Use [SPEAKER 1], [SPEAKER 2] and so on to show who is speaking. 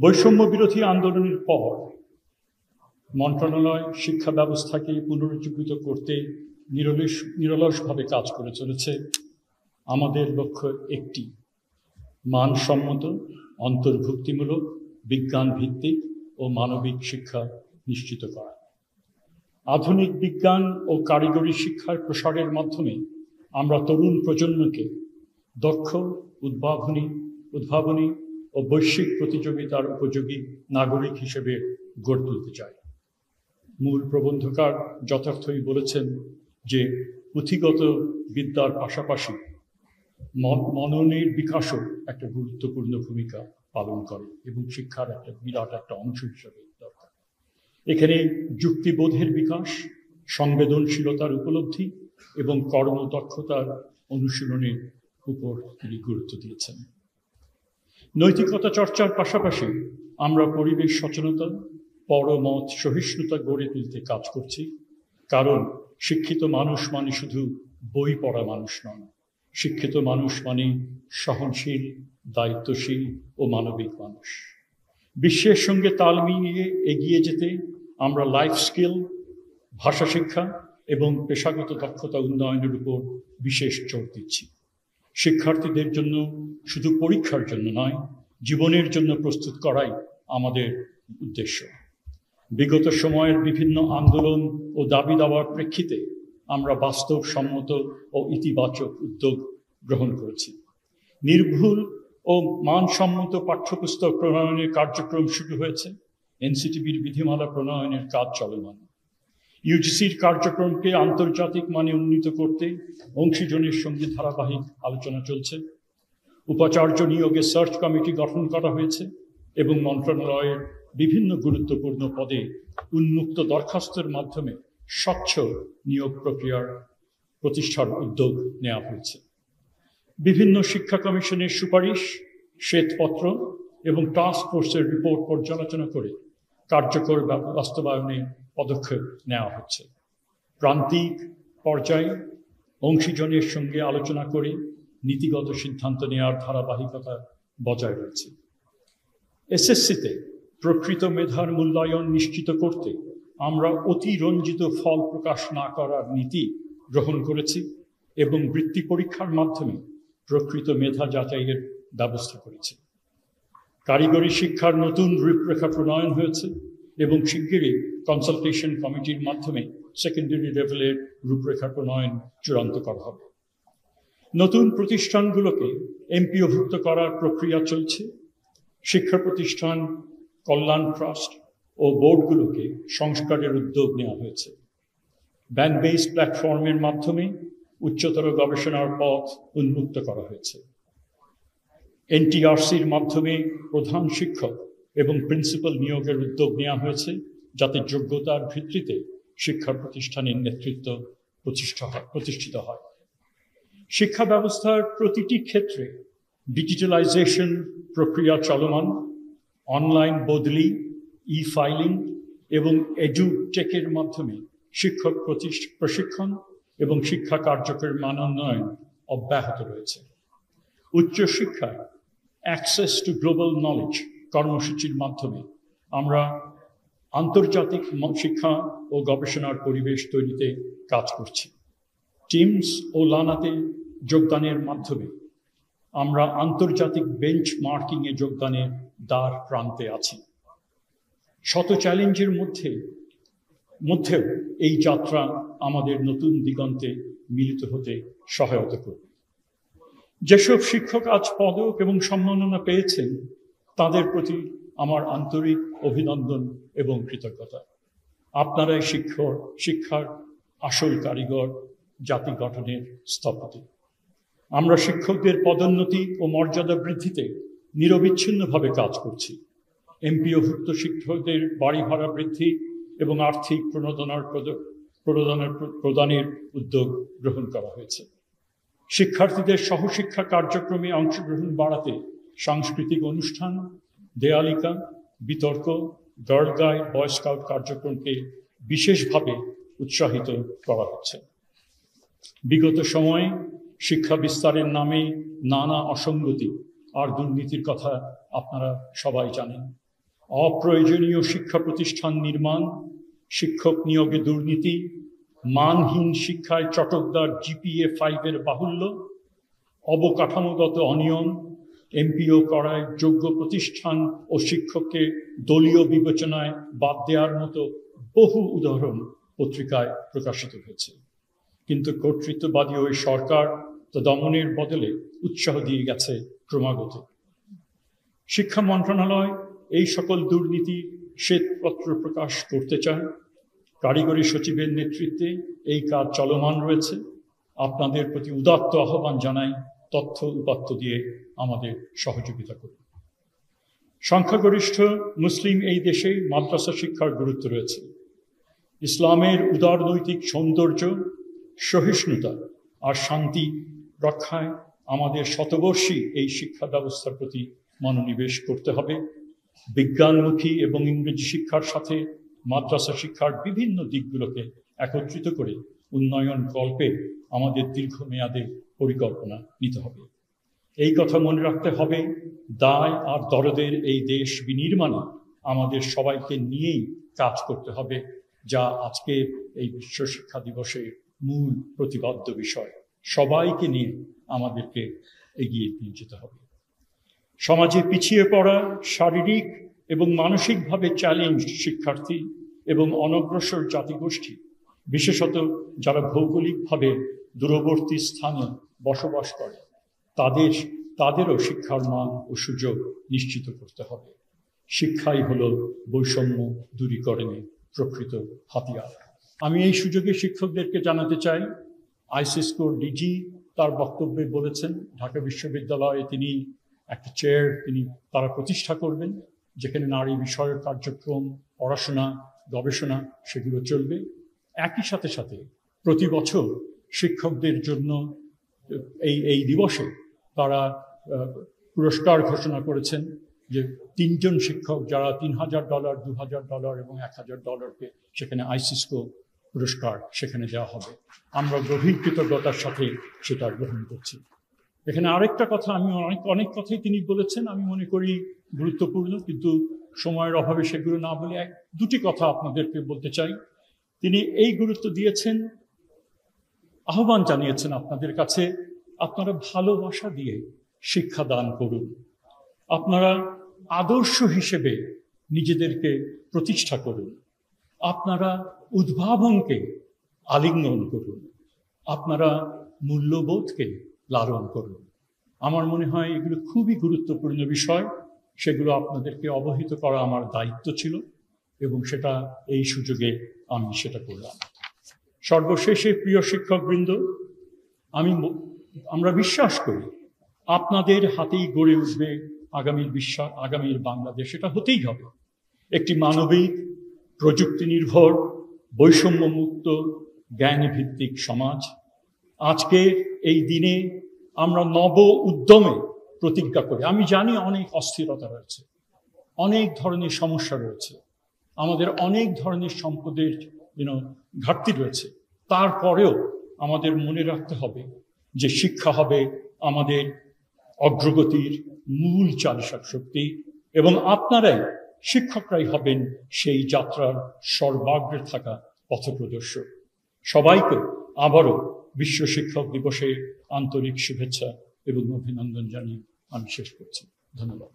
[SPEAKER 1] বৈষম্য বিরোধী আন্দোলনের পর মন্ত্রণালয় শিক্ষা ব্যবস্থাকে পুনরুজ্জীবিত করতে নিরলসভাবে কাজ করে চলেছে। আমাদের লক্ষ্য একটি, মানসম্মত, অন্তর্ভুক্তিমূলক, বিজ্ঞান ভিত্তিক ও মানবিক শিক্ষা নিশ্চিত করা। আধুনিক বিজ্ঞান ও কারিগরি শিক্ষার প্রসারের মাধ্যমে আমরা তরুণ প্রজন্মকে দক্ষ, উদ্ভাবনী ও বৈশ্বিক প্রতিযোগিতার উপযোগী নাগরিক হিসেবে গড়ে তুলতে চাই। মূল প্রবন্ধকার যথার্থই বলেছেন যে পুঁথিগত বিদ্যার পাশাপাশি মননের বিকাশও একটা গুরুত্বপূর্ণ ভূমিকা পালন করে এবং শিক্ষার একটা বিরাট একটা অংশ হিসেবে দরকার। এখানে যুক্তিবোধের বিকাশ, সংবেদনশীলতার উপলব্ধি এবং কর্মদক্ষতার অনুশীলনের উপর তিনি গুরুত্ব দিয়েছেন। নৈতিকতা চর্চার পাশাপাশি আমরা পরিবেশ সচেতনতা, পরমত সহিষ্ণুতা গড়ে তুলতে কাজ করছি। কারণ শিক্ষিত মানুষ মানে শুধু বই পড়া মানুষ নন, শিক্ষিত মানুষ মানে সহনশীল, দায়িত্বশীল ও মানবিক মানুষ। বিশ্বের সঙ্গে তাল মিলিয়ে এগিয়ে যেতে আমরা লাইফ স্কিল, ভাষা শিক্ষা এবং পেশাগত দক্ষতা উন্নয়নের উপর বিশেষ জোর দিচ্ছি। শিক্ষার্থীদের জন্য শুধু পরীক্ষার জন্য নয়, জীবনের জন্য প্রস্তুত করাই আমাদের উদ্দেশ্য। বিগত সময়ের বিভিন্ন আন্দোলন ও দাবি দাওয়ার প্রেক্ষিতে আমরা বাস্তবসম্মত ও ইতিবাচক উদ্যোগ গ্রহণ করেছি। নির্ভুল ও মানসম্মত পাঠ্যপুস্তক প্রণয়নের কার্যক্রম শুরু হয়েছে। এনসিটিবির বিধিমালা প্রণয়নের কাজ চলমান। ইউজিসির কার্যক্রমকে আন্তর্জাতিক মানে উন্নীত করতে অংশীজনের সঙ্গে ধারাবাহিক আলোচনা চলছে। উপাচার্য নিয়োগে সার্চ কমিটি গঠন করা হয়েছে এবং মন্ত্রণালয়ের বিভিন্ন গুরুত্বপূর্ণ পদে উন্মুক্ত দরখাস্তের মাধ্যমে স্বচ্ছ নিয়োগ প্রক্রিয়ার প্রতিষ্ঠার উদ্যোগ নেওয়া হয়েছে। বিভিন্ন শিক্ষা কমিশনের সুপারিশ, শ্বেতপত্র এবং টাস্ক ফোর্সের রিপোর্ট পর্যালোচনা করে কার্যকর বাস্তবায়নে পদক্ষেপ নেওয়া হচ্ছে। প্রান্তিক পর্যায়ে অংশীজনের সঙ্গে আলোচনা করে নীতিগত সিদ্ধান্ত নেওয়ার ধারাবাহিকতা বজায় রয়েছে। এসএসসিতে প্রকৃত মেধার মূল্যায়ন নিশ্চিত করতে আমরা অতিরঞ্জিত ফল প্রকাশ না করার নীতি গ্রহণ করেছি এবং বৃত্তি পরীক্ষার মাধ্যমে প্রকৃত মেধা যাচাইয়ের ব্যবস্থা করেছি। কারিগরি শিক্ষার নতুন রূপরেখা প্রণয়ন হয়েছে এবং শিগগিরই কনসালটেশন কমিটির মাধ্যমে সেকেন্ডারি লেভেলের রূপরেখা প্রণয়ন চূড়ান্ত করা হবে। নতুন প্রতিষ্ঠানগুলোকে এমপিওভুক্ত করার প্রক্রিয়া চলছে। শিক্ষা প্রতিষ্ঠান, কল্যাণ ট্রাস্ট ও বোর্ডগুলোকে সংস্কারের উদ্যোগ নেওয়া হয়েছে। ব্যান্ড বেসড প্ল্যাটফর্মের মাধ্যমে উচ্চতর গবেষণার পথ উন্মুক্ত করা হয়েছে। এনটিআরসির মাধ্যমে প্রধান শিক্ষক এবং প্রিন্সিপাল নিয়োগের উদ্যোগ নেওয়া হয়েছে, যাতে যোগ্যতার ভিত্তিতে শিক্ষা প্রতিষ্ঠানের নেতৃত্ব প্রতিষ্ঠিত হয়। শিক্ষা ব্যবস্থার প্রতিটি ক্ষেত্রে ডিজিটালাইজেশন প্রক্রিয়া চলমান। অনলাইন বদলি, ই ফাইলিং এবং এডুটেকের মাধ্যমে শিক্ষক প্রশিক্ষণ এবং শিক্ষা কার্যক্রমের মানোন্নয়ন অব্যাহত রয়েছে। উচ্চশিক্ষায় অ্যাক্সেস টু গ্লোবাল নলেজ কর্মসূচির মাধ্যমে আমরা আন্তর্জাতিক শিক্ষা ও গবেষণার পরিবেশ তৈরিতে কাজ করছি। টিমস ও লানাতে যোগদানের মাধ্যমে আমরা আন্তর্জাতিক বেঞ্চমার্কিংয়ে যোগদানের দ্বার প্রান্তে আছি। শত চ্যালেঞ্জের মধ্যেও এই যাত্রা আমাদের নতুন দিগন্তে মিলিত হতে সহায়তা করবে। যেসব শিক্ষক আজ পদক এবং সম্মাননা পেয়েছেন, তাদের প্রতি আমার আন্তরিক অভিনন্দন এবং কৃতজ্ঞতা। আপনারাই শিক্ষার আসল কারিগর, জাতি গঠনের স্থপতি। আমরা শিক্ষকদের পদোন্নতি ও মর্যাদা বৃদ্ধিতে নিরবিচ্ছিন্নভাবে কাজ করছি। এমপিওভুক্ত শিক্ষকদের বাড়ি ভাড়া বৃদ্ধি এবং আর্থিক প্রদানের উদ্যোগ গ্রহণ করা হয়েছে। শিক্ষার্থীদের সহশিক্ষা কার্যক্রমে অংশগ্রহণ বাড়াতে সাংস্কৃতিক অনুষ্ঠান, দেয়ালিকা, বিতর্ক, গার্ল গাইড, বয় স্কাউট কার্যক্রমকে বিশেষভাবে উৎসাহিত করা হচ্ছে। বিগত সময়ে শিক্ষা বিস্তারের নামে নানা অসঙ্গতি আর দুর্নীতির কথা আপনারা সবাই জানেন। অপ্রয়োজনীয় শিক্ষা প্রতিষ্ঠান নির্মাণ, শিক্ষক নিয়োগে দুর্নীতি, মানহীন শিক্ষায় চটকদার GPA 5-এর বাহুল্য, অবকাঠামোগত অনিয়ম, MPO করায় যোগ্য প্রতিষ্ঠান ও শিক্ষককে দলীয় বিবেচনায় বাদ দেওয়ার মতো বহু উদাহরণ পত্রিকায় প্রকাশিত হয়েছে। কিন্তু কর্তৃত্ববাদী ওই সরকার তা দমনের বদলে উৎসাহ দিয়ে গেছে ক্রমাগত। শিক্ষা মন্ত্রণালয় এই সকল দুর্নীতি শ্বেতপত্র প্রকাশ করতে চায়। কারিগরি সচিবের নেতৃত্বে এই কাজ চলমান রয়েছে। আপনাদের প্রতি উদাত্ত আহ্বান জানাই, তথ্য উপাত্ত দিয়ে আমাদের সহযোগিতা করুন। সংখ্যাগরিষ্ঠ মুসলিম এই দেশে মাদ্রাসা শিক্ষার গুরুত্ব রয়েছে। ইসলামের উদারনৈতিক সৌন্দর্য, সহিষ্ণুতা আর শান্তি রক্ষায় আমাদের শতবর্ষী এই শিক্ষা ব্যবস্থার প্রতি মনোনিবেশ করতে হবে। বিজ্ঞানমুখী এবং ইংরেজি শিক্ষার সাথে মাদ্রাসা শিক্ষার বিভিন্ন দিকগুলোকে একত্রিত করে উন্নয়ন কল্পে আমাদের দীর্ঘমেয়াদে পরিকল্পনা নিতে হবে। এই কথা মনে রাখতে হবে, দায় আর দরদের এই দেশ বিনির্মাণে আমাদের সবাইকে নিয়েই কাজ করতে হবে, যা আজকে এই বিশ্ব শিক্ষা দিবসের মূল প্রতিপাদ্য বিষয়। সবাইকে নিয়ে আমাদেরকে এগিয়ে নিয়ে যেতে হবে। সমাজে পিছিয়ে পড়া, শারীরিক এবং মানসিকভাবে চ্যালেঞ্জ শিক্ষার্থী এবং অনগ্রসর জাতিগোষ্ঠী, বিশেষত যারা ভৌগোলিকভাবে দূরবর্তী স্থানে বসবাস করে, তাদেরও শিক্ষার মান ও সুযোগ নিশ্চিত করতে হবে। শিক্ষাই হলো বৈষম্য দূরীকরণের প্রকৃত হাতিয়ার। আমি এই সুযোগে শিক্ষকদেরকে জানাতে চাই, আইসিসকোর ডিজি তার বক্তব্যে বলেছেন ঢাকা বিশ্ববিদ্যালয়ে তিনি একটা চেয়ার তারা প্রতিষ্ঠা করবেন, যেখানে নারী বিষয়ক কার্যক্রম, পড়াশোনা, গবেষণা সেগুলো চলবে। একই সাথে সাথে প্রতি বছর শিক্ষকদের জন্য এই দিবসে তারা পুরস্কার ঘোষণা করেছেন, যে 3 জন শিক্ষক যারা $3000, $2000 এবং $1000-কে সেখানে আইসিসকো পুরস্কার সেখানে দেওয়া হবে। আমরা গভীর কৃতজ্ঞতার সাথে সেটা গ্রহণ করছি। এখানে আরেকটা কথা, আমি অনেক কথাই তিনি বলেছেন, আমি মনে করি গুরুত্বপূর্ণ, কিন্তু সময়ের অভাবে সেগুলো না বলে দুটি কথা আপনাদেরকে বলতে চাই। তিনি এই গুরুত্ব দিয়েছেন, আহ্বান জানিয়েছেন আপনাদের কাছে, আপনারা ভালোবাসা দিয়ে শিক্ষা দান করুন। আপনারা আদর্শ হিসেবে নিজেদেরকে প্রতিষ্ঠা করুন। আপনারা উদ্ভাবনকে আলিঙ্গন করুন। আপনারা মূল্যবোধকে লালন করুন। আমার মনে হয় এগুলো খুবই গুরুত্বপূর্ণ বিষয়। সেগুলো আপনাদেরকে অবহিত করা আমার দায়িত্ব ছিল এবং সেটা এই সুযোগে আমি সেটা করলাম। সর্বশেষে প্রিয় শিক্ষকবৃন্দ, আমরা বিশ্বাস করি আপনাদের হাতেই গড়ে উঠবে আগামীর বাংলাদেশ। এটা হতেই হবে একটি মানবিক, প্রযুক্তি নির্ভর, বৈষম্যমুক্ত, জ্ঞানভিত্তিক সমাজ। আজকে এই দিনে আমরা নব উদ্যমে প্রতিজ্ঞা করি। আমি জানি অনেক অস্থিরতা রয়েছে, অনেক ধরনের সমস্যা রয়েছে, আমাদের অনেক ধরনের সম্পদের ঘাটতি রয়েছে। তারপরেও আমাদের মনে রাখতে হবে যে শিক্ষা হবে আমাদের অগ্রগতির মূল চালিকা শক্তি, এবং আপনারাই, শিক্ষকরাই হবেন সেই যাত্রার সর্বাগ্রে থাকা পথপ্রদর্শক। সবাইকে আবারও বিশ্ব শিক্ষক দিবসে আন্তরিক শুভেচ্ছা এবং অভিনন্দন জানিয়ে আমি শেষ করছি। ধন্যবাদ।